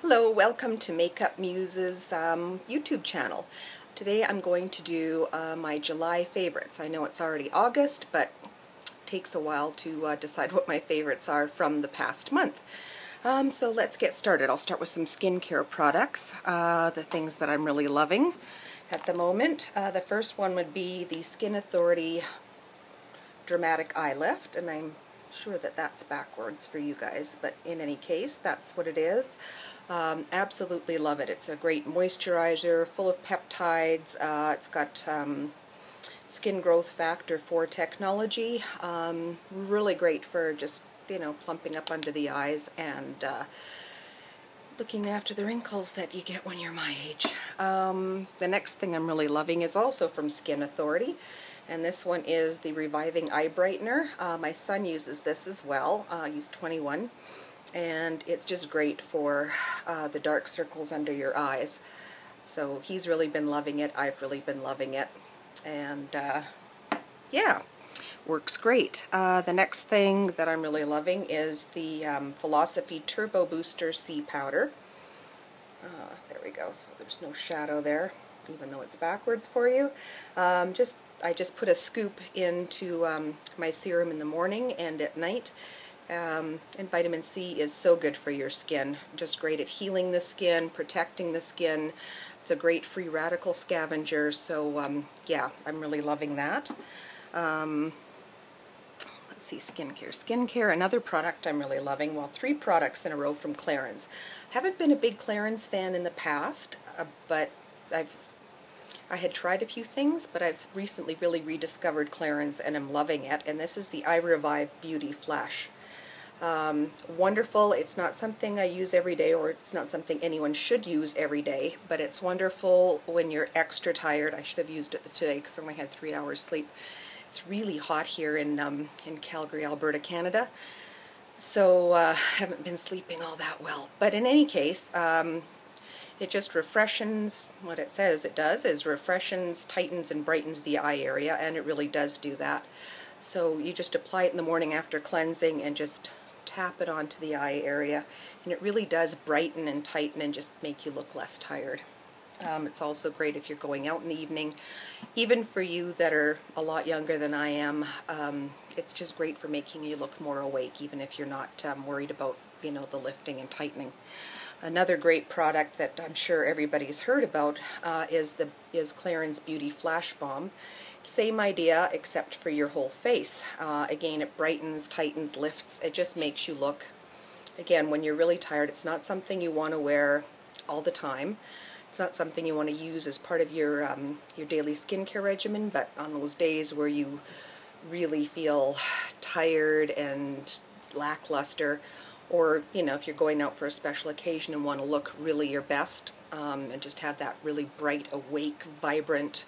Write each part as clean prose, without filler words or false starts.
Hello, welcome to Makeup Muses YouTube channel. Today I'm going to do my July favorites. I know it's already August, but it takes a while to decide what my favorites are from the past month. So let's get started. I'll start with some skincare products, the things that I'm really loving at the moment. The first one would be the Skin Authority Dramatic Eye Lift, and I'm sure that that's backwards for you guys, but in any case, that's what it is. Absolutely love it. It's a great moisturizer, full of peptides. It's got skin growth factor 4 technology. Really great for just, you know, plumping up under the eyes and looking after the wrinkles that you get when you're my age. The next thing I'm really loving is also from Skin Authority, and this one is the Reviving Eye Brightener. My son uses this as well. He's 21, and it's just great for the dark circles under your eyes. So he's really been loving it. I've really been loving it, and yeah, works great. The next thing that I'm really loving is the Philosophy Turbo Booster C Powder. There we go, so there's no shadow there, even though it's backwards for you. I just put a scoop into my serum in the morning and at night. And vitamin C is so good for your skin. Just great at healing the skin, protecting the skin. It's a great free radical scavenger, so yeah, I'm really loving that. Let's see, skincare, another product I'm really loving. Well, 3 products in a row from Clarins. Haven't been a big Clarins fan in the past, but I had tried a few things, but I've recently really rediscovered Clarins and I'm loving it. And this is the Eye Revive Beauty Flash. Wonderful. It's not something I use every day, or it's not something anyone should use every day, but it's wonderful when you're extra tired. I should have used it today because I only had 3 hours sleep. It's really hot here in Calgary, Alberta, Canada, so haven't been sleeping all that well. But in any case, it just refreshes. What it says it does is refreshes, tightens, and brightens the eye area, and it really does do that. So you just apply it in the morning after cleansing and just tap it onto the eye area, and it really does brighten and tighten and just make you look less tired. It's also great if you're going out in the evening. Even for you that are a lot younger than I am, it's just great for making you look more awake, even if you're not worried about, you know, the lifting and tightening. Another great product that I'm sure everybody's heard about is Clarins Beauty Flash Balm. Same idea, except for your whole face. Again, it brightens, tightens, lifts. It just makes you look, again, when you're really tired, it's not something you want to wear all the time. It's not something you want to use as part of your daily skincare regimen, but on those days where you really feel tired and lackluster, or, you know, if you're going out for a special occasion and want to look really your best, and just have that really bright, awake, vibrant,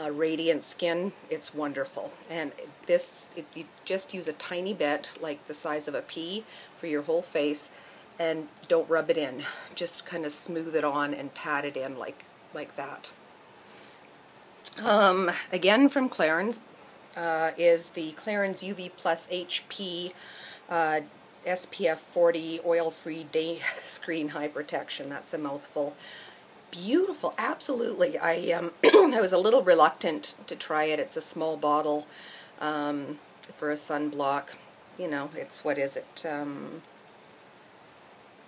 radiant skin, it's wonderful. And you just use a tiny bit, like the size of a pea, for your whole face, and don't rub it in. Just kind of smooth it on and pat it in like that. Again from Clarins is the Clarins UV Plus HP SPF 40 oil-free day screen high protection. That's a mouthful. Beautiful, absolutely. I was a little reluctant to try it. It's a small bottle for a sunblock. You know, it's, what is it,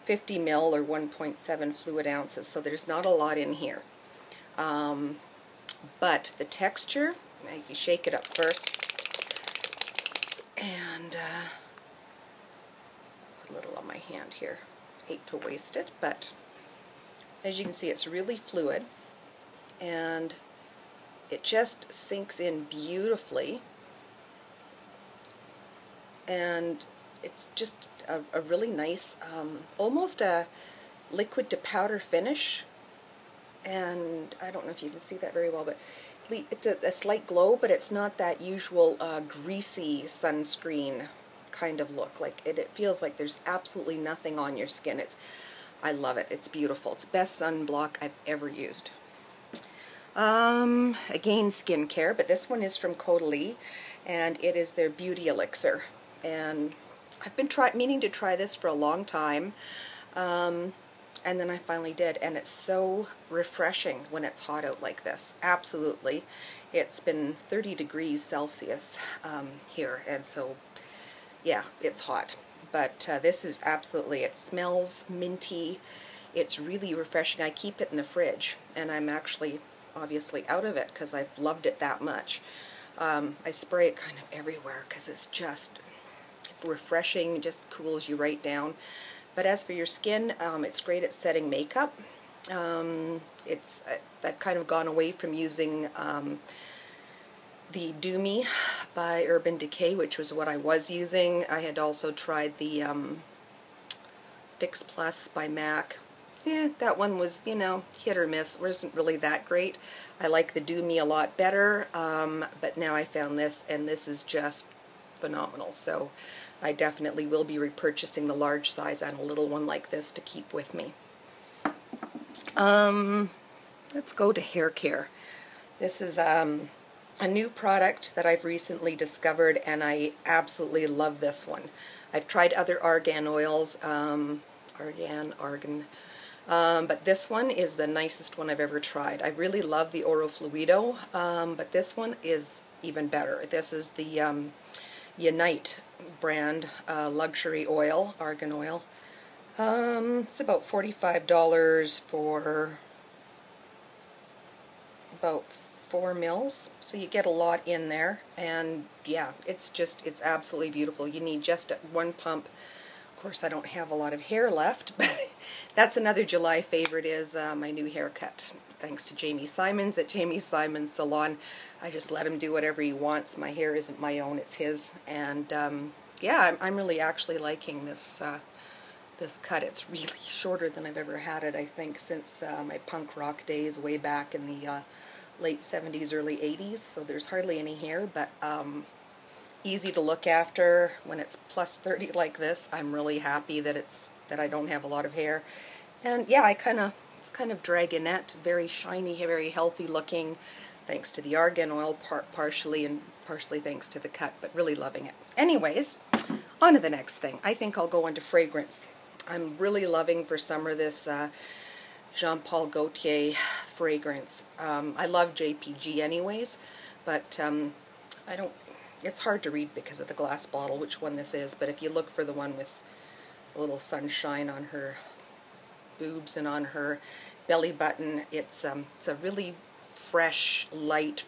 50 ml or 1.7 fluid ounces, so there's not a lot in here. But the texture, you shake it up first, and put a little on my hand here. Hate to waste it, but as you can see, it's really fluid, and it just sinks in beautifully, and it's just a really nice, almost a liquid to powder finish. And I don't know if you can see that very well, but it's a slight glow, but it's not that usual greasy sunscreen kind of look. Like it feels like there's absolutely nothing on your skin. I love it. It's beautiful. It's the best sunblock I've ever used. Again, skincare, but this one is from Caudalie, and it is their Beauty Elixir. And I've been meaning to try this for a long time. And then I finally did, and it's so refreshing when it's hot out like this. Absolutely. It's been 30 degrees Celsius here, and so yeah, it's hot. But this is absolutely, it smells minty. It's really refreshing. I keep it in the fridge, and I'm actually obviously out of it because I've loved it that much. I spray it kind of everywhere because it's just refreshing, just cools you right down. But as for your skin, it's great at setting makeup. I've kind of gone away from using the Do Me by Urban Decay, which was what I was using. I had also tried the Fix Plus by MAC. That one was, you know, hit or miss. Wasn't really that great. I like the Do Me a lot better, but now I found this, and this is just phenomenal. So I definitely will be repurchasing the large size and a little one like this to keep with me. Let's go to hair care. This is a new product that I've recently discovered, and I absolutely love this one. I've tried other argan oils, but this one is the nicest one I've ever tried. I really love the Oro Fluido, but this one is even better. This is the Unite brand luxury oil, argan oil. It's about $45 for about 4 mils, so you get a lot in there, and yeah, it's absolutely beautiful. You need just one pump. Of course, I don't have a lot of hair left, but that's another July favorite, is my new haircut. Thanks to Jamie Simons at Jamie Simons Salon. I just let him do whatever he wants. My hair isn't my own, it's his. And yeah, I'm really actually liking this this cut. It's really shorter than I've ever had it, I think, since my punk rock days way back in the late 70s, early 80s. So there's hardly any hair, but easy to look after when it's plus 30 like this. I'm really happy that I don't have a lot of hair. And yeah, it's kind of dragonette, very shiny, very healthy looking, thanks to the argan oil, partially, and partially thanks to the cut, but really loving it. Anyways, on to the next thing. I think I'll go into fragrance. I'm really loving for summer this Jean Paul Gaultier fragrance. I love JPG anyways, but it's hard to read because of the glass bottle which one this is, but if you look for the one with a little sunshine on her boobs and on her belly button, it's a really fresh, light,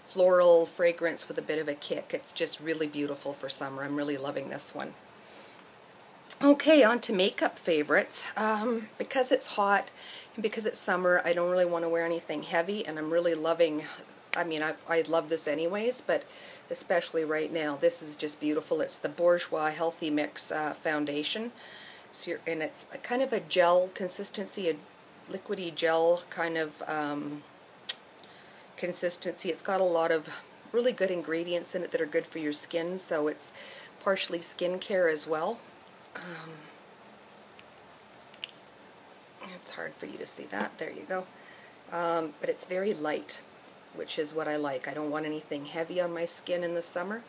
floral fragrance with a bit of a kick. It's just really beautiful for summer. I'm really loving this one. Okay, on to makeup favorites. Because it's hot and because it's summer, I don't really want to wear anything heavy, and I'm really loving, I mean, I love this anyways, but especially right now, this is just beautiful. It's the Bourjois Healthy Mix foundation. And it's a kind of a gel consistency, a liquidy gel kind of consistency. It's got a lot of really good ingredients in it that are good for your skin, so it's partially skincare as well. It's hard for you to see that. There you go. But it's very light, which is what I like. I don't want anything heavy on my skin in the summer.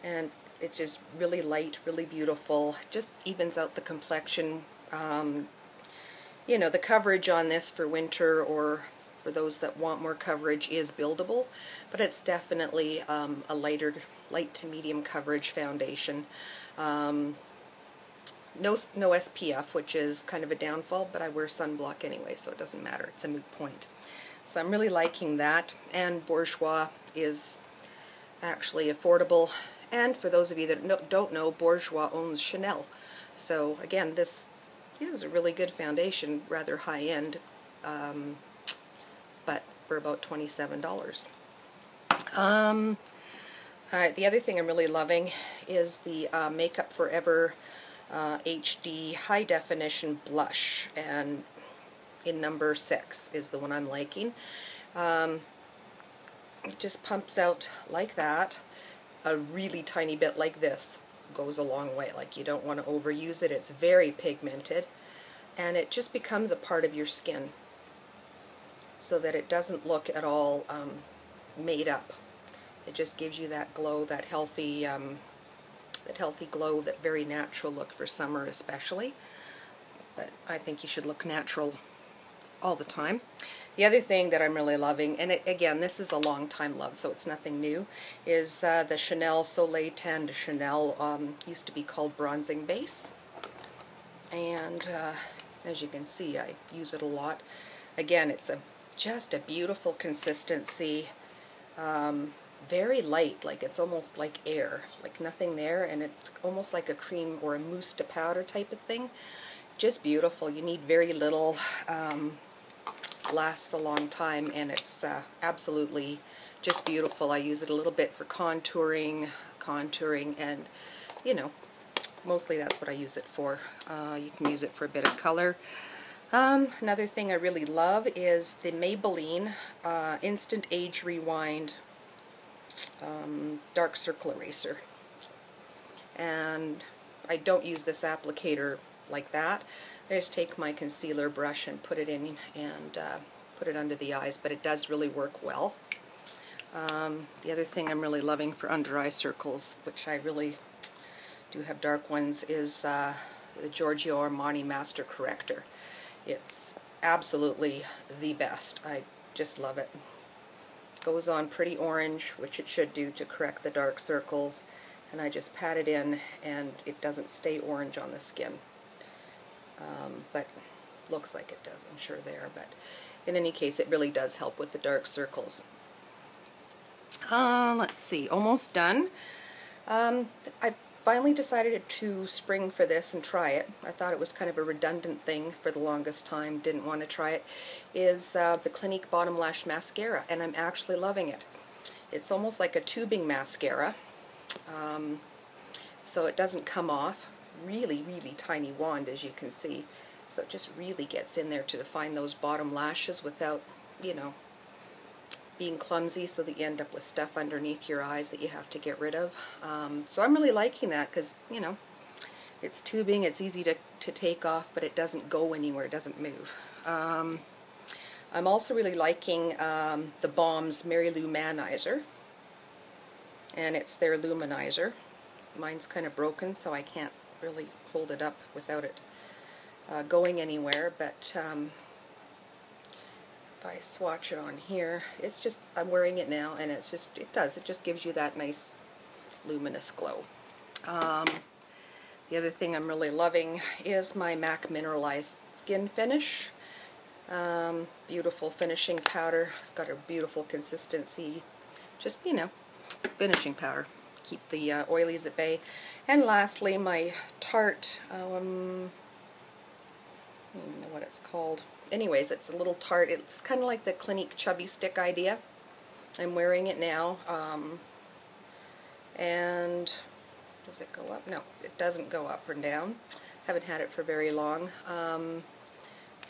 And it's just really light, really beautiful. Just evens out the complexion. You know, the coverage on this for winter or for those that want more coverage is buildable, but it's definitely a light to medium coverage foundation. No SPF, which is kind of a downfall, but I wear sunblock anyway, so it doesn't matter. It's a moot point. So I'm really liking that, and Bourjois is actually affordable. And for those of you that don't know, Bourjois owns Chanel. So again, this is a really good foundation, rather high-end, but for about $27. The other thing I'm really loving is the Makeup Forever HD High Definition Blush, and in number 6 is the one I'm liking. It just pumps out like that. A really tiny bit like this goes a long way. Like, you don't want to overuse it. It's very pigmented, and it just becomes a part of your skin so that it doesn't look at all made up. It just gives you that glow, that healthy glow, that very natural look for summer especially. but I think you should look natural all the time. The other thing that I'm really loving, and again, this is a long time love, so it's nothing new, is the Chanel Soleil Tan de Chanel, used to be called Bronzing Base. And as you can see, I use it a lot. Again, it's just a beautiful consistency, very light, like it's almost like air, like nothing there, and it's almost like a cream or a mousse to powder type of thing. Just beautiful. You need very little. Lasts a long time, and it's absolutely just beautiful. I use it a little bit for contouring, and you know, mostly that's what I use it for. You can use it for a bit of color. Another thing I really love is the Maybelline Instant Age Rewind Dark Circle Eraser. And I don't use this applicator like that. I just take my concealer brush and put it in and put it under the eyes, but it does really work well. The other thing I'm really loving for under eye circles, which I really do have dark ones, is the Giorgio Armani Master Corrector. It's absolutely the best. I just love it. Goes on pretty orange, which it should do to correct the dark circles, and I just pat it in and it doesn't stay orange on the skin. But looks like it does, I'm sure there, but in any case it really does help with the dark circles. Let's see, almost done. I finally decided to spring for this and try it. I thought it was kind of a redundant thing for the longest time, didn't want to try it, is the Clinique Bottom Lash Mascara, and I'm actually loving it. It's almost like a tubing mascara, so it doesn't come off. Really, really tiny wand, as you can see, so it just really gets in there to define those bottom lashes without, you know, being clumsy, so that you end up with stuff underneath your eyes that you have to get rid of. So I'm really liking that because, you know, it's tubing, it's easy to take off, but it doesn't go anywhere, it doesn't move. I'm also really liking the Balm's Mary Lou Manizer, and it's their Luminizer. Mine's kind of broken, so I can't really hold it up without it going anywhere, but if I swatch it on here, it's just, I'm wearing it now, and it's just, it just gives you that nice luminous glow. The other thing I'm really loving is my MAC Mineralized Skin Finish. Beautiful finishing powder. It's got a beautiful consistency. Just, you know, finishing powder. Keep the oilies at bay. And lastly, my Tarte, I don't even know what it's called. Anyways, it's a little Tarte. It's kind of like the Clinique Chubby Stick idea. I'm wearing it now. And does it go up? No, it doesn't go up and down. Haven't had it for very long.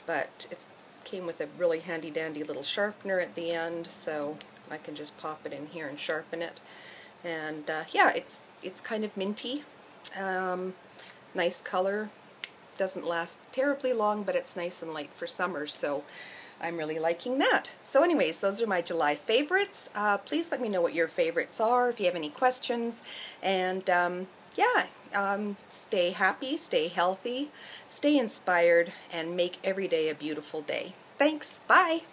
But it came with a really handy dandy little sharpener at the end, so I can just pop it in here and sharpen it. And yeah, it's kind of minty, nice color, doesn't last terribly long, but it's nice and light for summer, so I'm really liking that. So anyways, those are my July favorites. Please let me know what your favorites are, if you have any questions, and yeah, stay happy, stay healthy, stay inspired, and make every day a beautiful day. Thanks, bye!